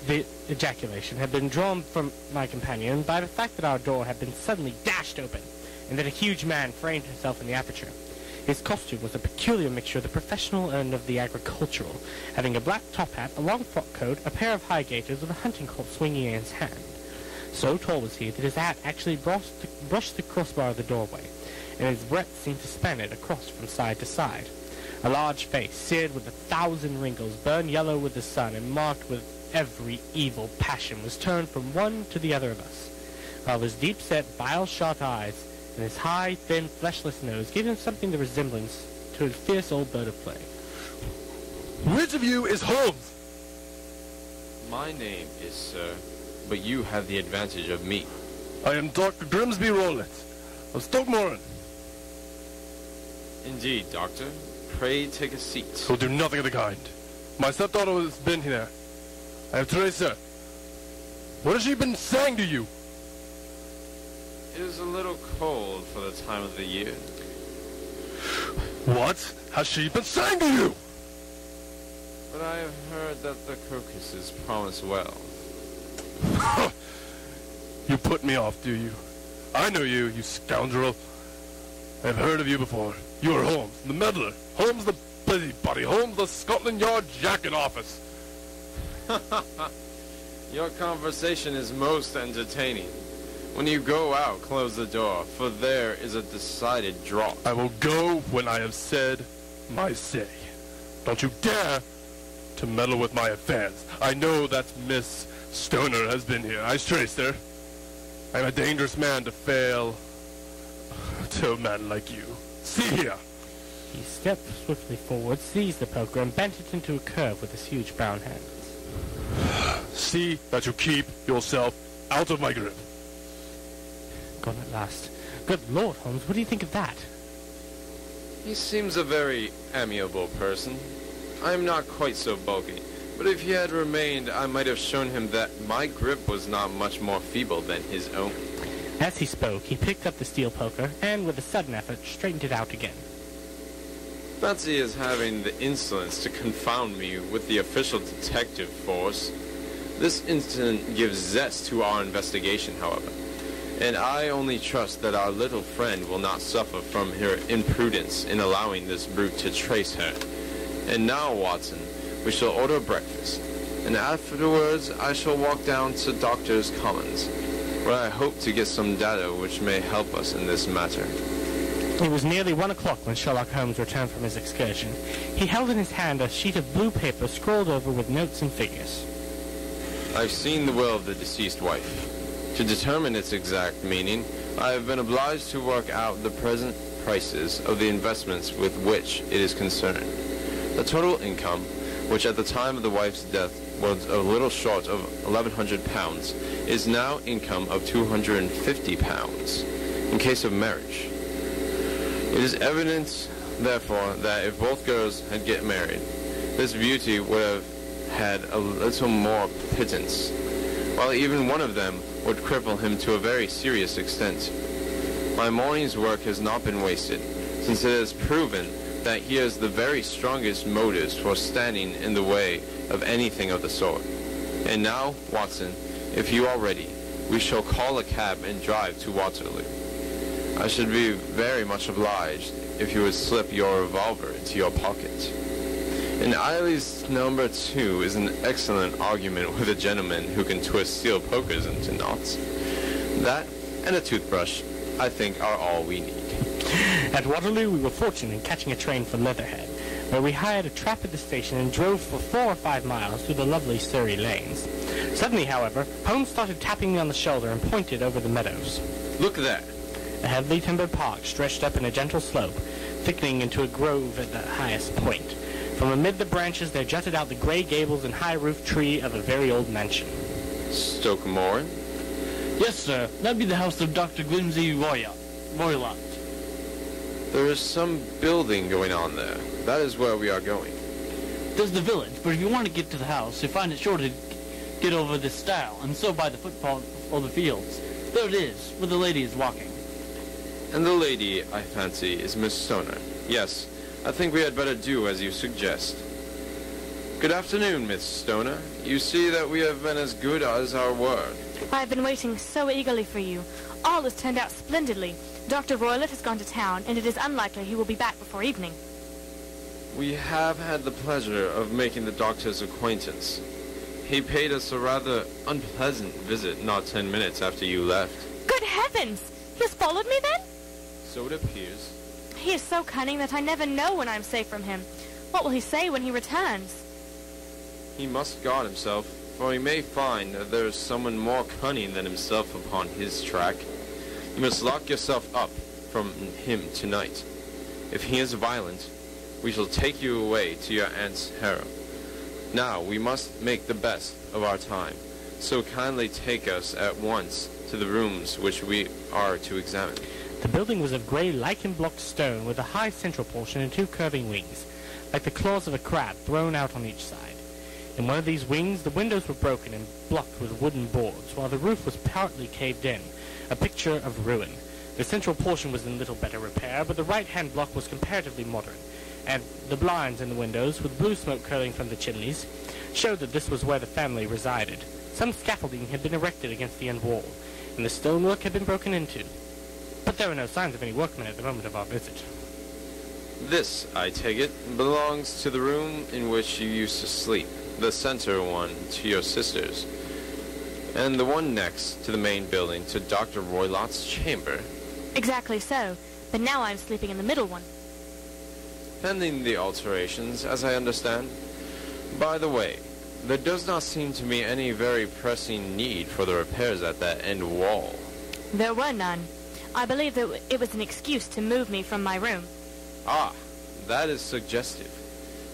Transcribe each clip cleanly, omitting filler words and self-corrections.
The ejaculation had been drawn from my companion by the fact that our door had been suddenly dashed open, and that a huge man framed himself in the aperture. His costume was a peculiar mixture of the professional and of the agricultural, having a black top hat, a long frock coat, a pair of high gaiters, with a hunting club swinging in his hand. So tall was he that his hat actually brushed the crossbar of the doorway, and his breadth seemed to span it across from side to side. A large face, seared with 1,000 wrinkles, burned yellow with the sun, and marked with every evil passion, was turned from one to the other of us, while his deep-set, bile-shot eyes and his high, thin, fleshless nose gave him something the resemblance to a fierce old bird of prey. Which of you is Holmes? My name is Sir, but you have the advantage of me. I am Dr. Grimsby Rowland of Stokemoran. Indeed, Doctor. Pray take a seat. Will do nothing of the kind. My stepdaughter has been here. I have traced her. What has she been saying to you? It is a little cold for the time of the year. What has she been saying to you? But I have heard that the crocuses promise well. You put me off, do you? I know you, you scoundrel. I have heard of you before. You are Holmes, the meddler. Holmes the busybody. Holmes the Scotland Yard jacket office. Your conversation is most entertaining. When you go out, close the door, for there is a decided draught. I will go when I have said my say. Don't you dare to meddle with my affairs. I know that Miss Stoner has been here. I traced her. I am a dangerous man to fail to a man like you. See here. He stepped swiftly forward, seized the poker, and bent it into a curve with his huge brown hands. See that you keep yourself out of my grip. Gone at last. Good Lord, Holmes, what do you think of that? He seems a very amiable person. I am not quite so bulky, but if he had remained, I might have shown him that my grip was not much more feeble than his own. As he spoke, he picked up the steel poker, and with a sudden effort, straightened it out again. Fancy his having the insolence to confound me with the official detective force. This incident gives zest to our investigation, however, and I only trust that our little friend will not suffer from her imprudence in allowing this brute to trace her. And now, Watson, we shall order breakfast, and afterwards I shall walk down to Doctor's Commons, where I hope to get some data which may help us in this matter. It was nearly 1 o'clock when Sherlock Holmes returned from his excursion. He held in his hand a sheet of blue paper scrawled over with notes and figures. I've seen the will of the deceased wife. To determine its exact meaning, I have been obliged to work out the present prices of the investments with which it is concerned. The total income, which at the time of the wife's death was a little short of £1,100, is now income of £250 in case of marriage. It is evident, therefore, that if both girls had get married, this beauty would have had a little more pittance, while even one of them would cripple him to a very serious extent. My morning's work has not been wasted, since it has proven that he has the very strongest motives for standing in the way of anything of the sort. And now, Watson, if you are ready, we shall call a cab and drive to Waterloo. I should be very much obliged if you would slip your revolver into your pocket. And Eiley's number 2 is an excellent argument with a gentleman who can twist steel pokers into knots. That and a toothbrush, I think, are all we need. At Waterloo, we were fortunate in catching a train for Leatherhead, where we hired a trap at the station and drove for 4 or 5 miles through the lovely Surrey lanes. Suddenly, however, Holmes started tapping me on the shoulder and pointed over the meadows. Look there. A heavily timbered park stretched up in a gentle slope, thickening into a grove at the highest point. From amid the branches there jutted out the grey gables and high-roofed tree of a very old mansion. Stokemoran? Yes, sir. That'd be the house of Dr. Grimsby Roylott. There is some building going on there. That is where we are going. There's the village, but if you want to get to the house, you find it sure to get over this stile, and so by the footpath or the fields. There it is, where the lady is walking. And the lady, I fancy, is Miss Stoner. Yes, I think we had better do as you suggest. Good afternoon, Miss Stoner. You see that we have been as good as our word. I have been waiting so eagerly for you. All has turned out splendidly. Dr. Roylott has gone to town, and it is unlikely he will be back before evening. We have had the pleasure of making the doctor's acquaintance. He paid us a rather unpleasant visit not 10 minutes after you left. Good heavens! He has followed me then? So it appears. He is so cunning that I never know when I am safe from him. What will he say when he returns? He must guard himself, for he may find that there is someone more cunning than himself upon his track. You must lock yourself up from him tonight. If he is violent, we shall take you away to your aunt's harem. Now, we must make the best of our time, so kindly take us at once to the rooms which we are to examine. The building was of grey lichen-blocked stone with a high central portion and two curving wings, like the claws of a crab thrown out on each side. In one of these wings, the windows were broken and blocked with wooden boards, while the roof was partly caved in, a picture of ruin. The central portion was in little better repair, but the right-hand block was comparatively modern, and the blinds in the windows, with blue smoke curling from the chimneys, showed that this was where the family resided. Some scaffolding had been erected against the end wall, and the stonework had been broken into. But there were no signs of any workmen at the moment of our visit. This, I take it, belongs to the room in which you used to sleep, the center one to your sisters, and the one next to the main building to Dr. Roylott's chamber. Exactly so, but now I am sleeping in the middle one. Pending the alterations, as I understand. By the way, there does not seem to me any very pressing need for the repairs at that end wall. There were none. I believe that it was an excuse to move me from my room. Ah, that is suggestive.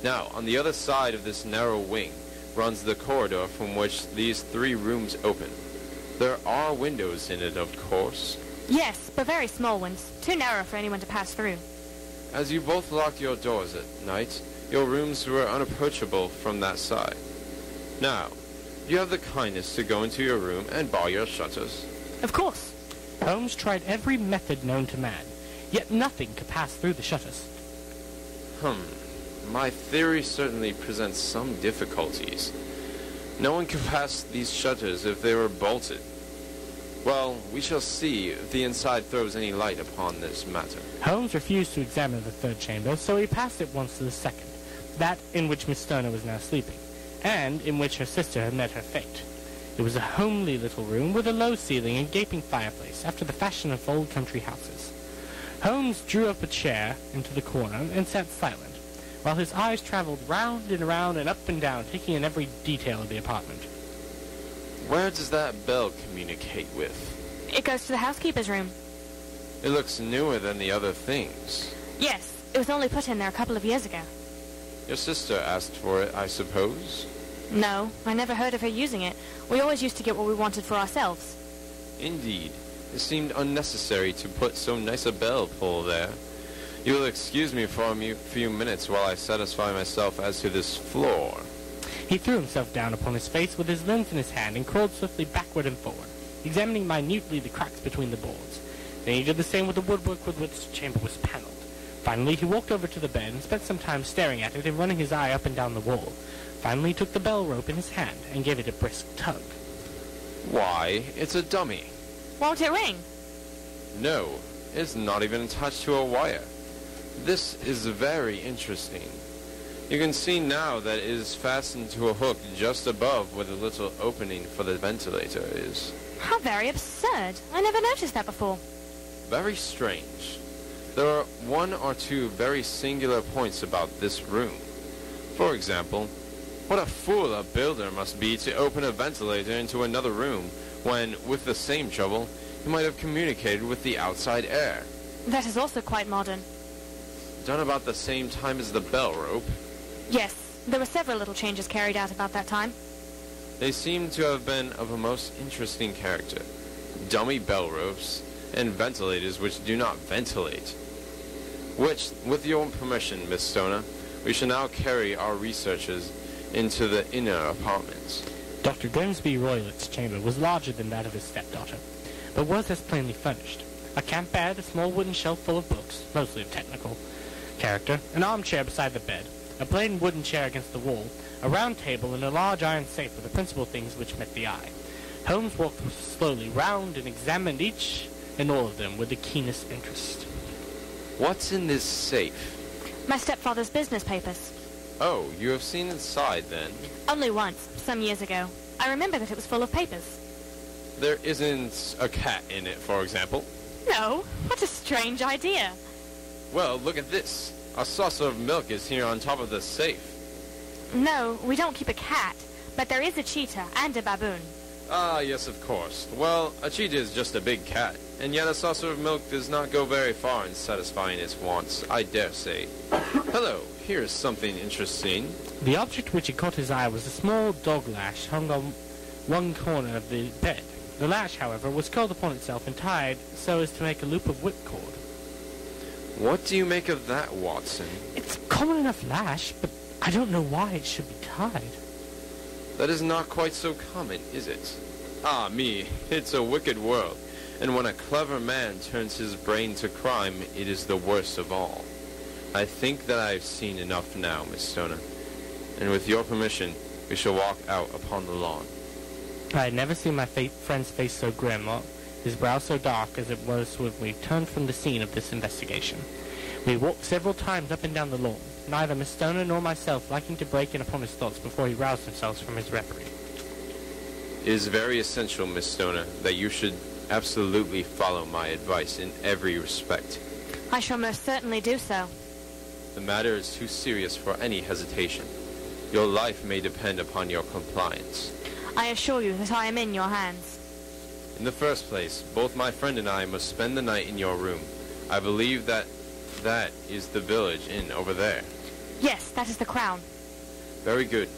Now, on the other side of this narrow wing runs the corridor from which these three rooms open. There are windows in it, of course. Yes, but very small ones, too narrow for anyone to pass through. As you both locked your doors at night, your rooms were unapproachable from that side. Now, you have the kindness to go into your room and bar your shutters. Of course. Holmes tried every method known to man, yet nothing could pass through the shutters. My theory certainly presents some difficulties. No one could pass these shutters if they were bolted. Well, we shall see if the inside throws any light upon this matter. Holmes refused to examine the third chamber, so he passed at once to the second, that in which Miss Stoner was now sleeping, and in which her sister had met her fate. It was a homely little room with a low ceiling and gaping fireplace, after the fashion of old country houses. Holmes drew up a chair into the corner and sat silent, while his eyes traveled round and round and up and down, taking in every detail of the apartment. Where does that bell communicate with? It goes to the housekeeper's room. It looks newer than the other things. Yes, it was only put in there a couple of years ago. Your sister asked for it, I suppose? No, I never heard of her using it. We always used to get what we wanted for ourselves. Indeed. It seemed unnecessary to put so nice a bell pull there. You will excuse me for a few minutes while I satisfy myself as to this floor. He threw himself down upon his face with his lens in his hand and crawled swiftly backward and forward, examining minutely the cracks between the boards. Then he did the same with the woodwork with which the chamber was paneled. Finally, he walked over to the bed and spent some time staring at it and running his eye up and down the wall. Finally, he took the bell rope in his hand and gave it a brisk tug. Why, it's a dummy. Won't it ring? No, it's not even attached to a wire. This is very interesting. You can see now that it is fastened to a hook just above where the little opening for the ventilator is. How very absurd. I never noticed that before. Very strange. There are one or two very singular points about this room. For example, what a fool a builder must be to open a ventilator into another room when, with the same trouble, he might have communicated with the outside air. That is also quite modern. Done about the same time as the bell rope. Yes, there were several little changes carried out about that time. They seem to have been of a most interesting character. Dummy bell ropes and ventilators which do not ventilate. Which, with your permission, Miss Stoner, we shall now carry our researches into the inner apartments. Dr. Grimsby Roylott's chamber was larger than that of his stepdaughter, but was as plainly furnished. A camp bed, a small wooden shelf full of books, mostly of technical character, an armchair beside the bed, a plain wooden chair against the wall, a round table, and a large iron safe were the principal things which met the eye. Holmes walked slowly round and examined each and all of them with the keenest interest. What's in this safe? My stepfather's business papers. Oh, you have seen inside, then? Only once, some years ago. I remember that it was full of papers. There isn't a cat in it, for example? No, what a strange idea. Well, look at this. A saucer of milk is here on top of the safe. No, we don't keep a cat, but there is a cheetah and a baboon. Ah, yes, of course. Well, a cheetah is just a big cat, and yet a saucer of milk does not go very far in satisfying its wants, I dare say. Hello, here's something interesting. The object which had caught his eye was a small dog lash hung on one corner of the bed. The lash, however, was curled upon itself and tied so as to make a loop of whipcord. What do you make of that, Watson? It's a common enough lash, but I don't know why it should be tied. That is not quite so common, is it? Ah, me, it's a wicked world, and when a clever man turns his brain to crime, it is the worst of all. I think that I have seen enough now, Miss Stoner, and with your permission, we shall walk out upon the lawn. I had never seen my friend's face so grim, or his brow so dark as it was when we turned from the scene of this investigation. We walked several times up and down the lawn, neither Miss Stoner nor myself liking to break in upon his thoughts before he roused himself from his reverie. It is very essential, Miss Stoner, that you should absolutely follow my advice in every respect. I shall most certainly do so. The matter is too serious for any hesitation. Your life may depend upon your compliance. I assure you that I am in your hands. In the first place, both my friend and I must spend the night in your room. I believe that is the village inn over there. Yes, that is the Crown. Very good.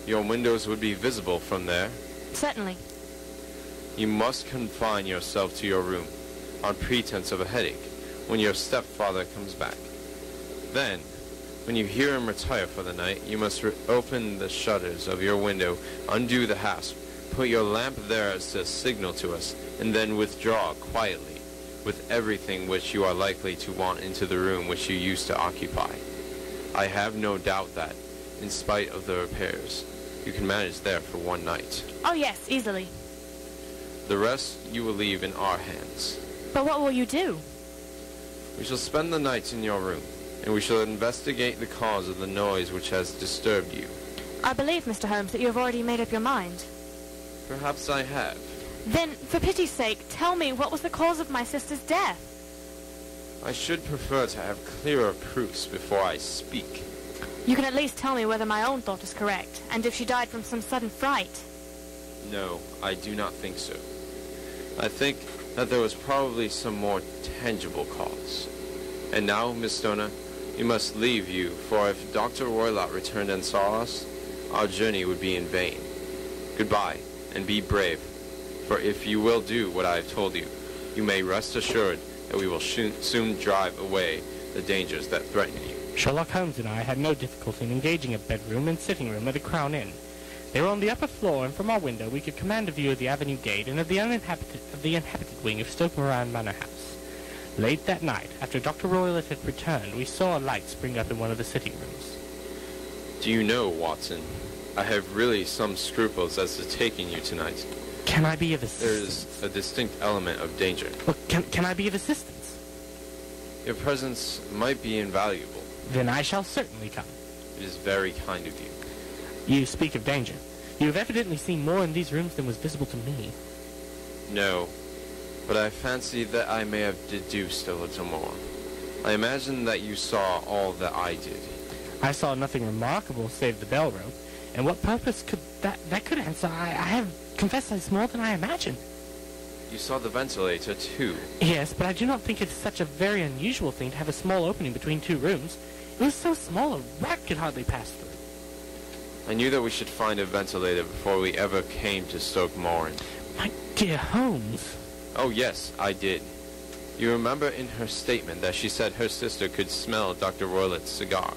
Your windows would be visible from there. Certainly. You must confine yourself to your room, on pretense of a headache, when your stepfather comes back. Then, when you hear him retire for the night, you must open the shutters of your window, undo the hasp, put your lamp there as a signal to us, and then withdraw quietly, with everything which you are likely to want into the room which you used to occupy. I have no doubt that, in spite of the repairs, you can manage there for one night. Oh yes, easily. The rest you will leave in our hands. But what will you do? We shall spend the night in your room, and we shall investigate the cause of the noise which has disturbed you. I believe, Mr. Holmes, that you have already made up your mind. Perhaps I have. Then, for pity's sake, tell me what was the cause of my sister's death. I should prefer to have clearer proofs before I speak. You can at least tell me whether my own thought is correct, and if she died from some sudden fright. No, I do not think so. I think that there was probably some more tangible cause. And now, Miss Stoner, we must leave you, for if Dr. Roylott returned and saw us, our journey would be in vain. Goodbye, and be brave, for if you will do what I have told you, you may rest assured that we will soon drive away the dangers that threaten you. Sherlock Holmes and I had no difficulty in engaging a bedroom and sitting room at the Crown Inn. They were on the upper floor, and from our window we could command a view of the avenue gate and of the uninhabited wing of Stoke Moran Manor House. Late that night, after Dr. Roylott had returned, we saw a light spring up in one of the sitting rooms. Do you know, Watson, I have really some scruples as to taking you tonight. Can I be of There assistance? is a distinct element of danger. Well, can I be of assistance? Your presence might be invaluable. Then I shall certainly come. It is very kind of you. You speak of danger. You have evidently seen more in these rooms than was visible to me. No, but I fancy that I may have deduced a little more. I imagine that you saw all that I did. I saw nothing remarkable save the bell rope. And what purpose could that could answer? I have confessed I more than I imagined. You saw the ventilator, too. Yes, but I do not think it is such a very unusual thing to have a small opening between two rooms. It was so small a rat could hardly pass through. I knew that we should find a ventilator before we ever came to Stoke Moran. My dear Holmes. Oh, yes, I did. You remember in her statement that she said her sister could smell Dr. Roylott's cigar.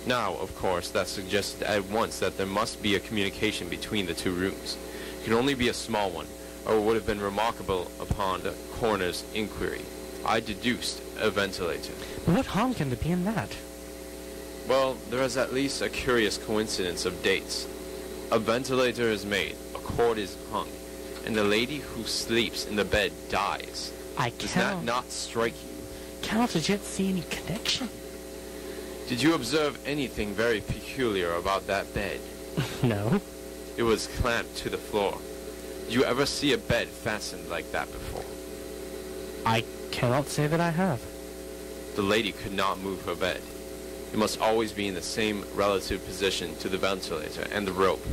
Now, of course, that suggested at once that there must be a communication between the two rooms. It can only be a small one, or it would have been remarkable upon the coroner's inquiry. I deduced a ventilator. But what harm can there be in that? Well, there is at least a curious coincidence of dates. A ventilator is made, a cord is hung, and the lady who sleeps in the bed dies. I Does that not strike you? cannot as yet see any connection. Did you observe anything very peculiar about that bed? No. It was clamped to the floor. Did you ever see a bed fastened like that before? I cannot say that I have. The lady could not move her bed. It must always be in the same relative position to the ventilator and the rope,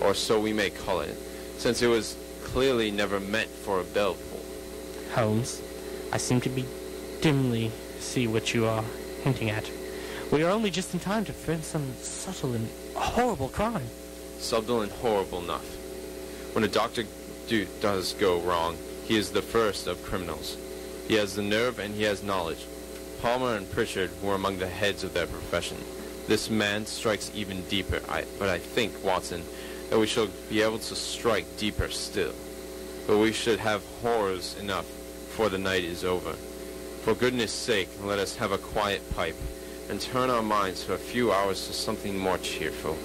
or so we may call it, since it was clearly never meant for a bell pull. Holmes, I seem to be dimly see what you are hinting at. We are only just in time to prevent some subtle and horrible crime. Subtle and horrible enough. When a doctor does go wrong, he is the first of criminals. He has the nerve and he has knowledge. Palmer and Pritchard were among the heads of their profession. This man strikes even deeper, but I think, Watson, that we shall be able to strike deeper still. But we should have horrors enough before the night is over. For goodness sake, let us have a quiet pipe, and turn our minds for a few hours to something more cheerful.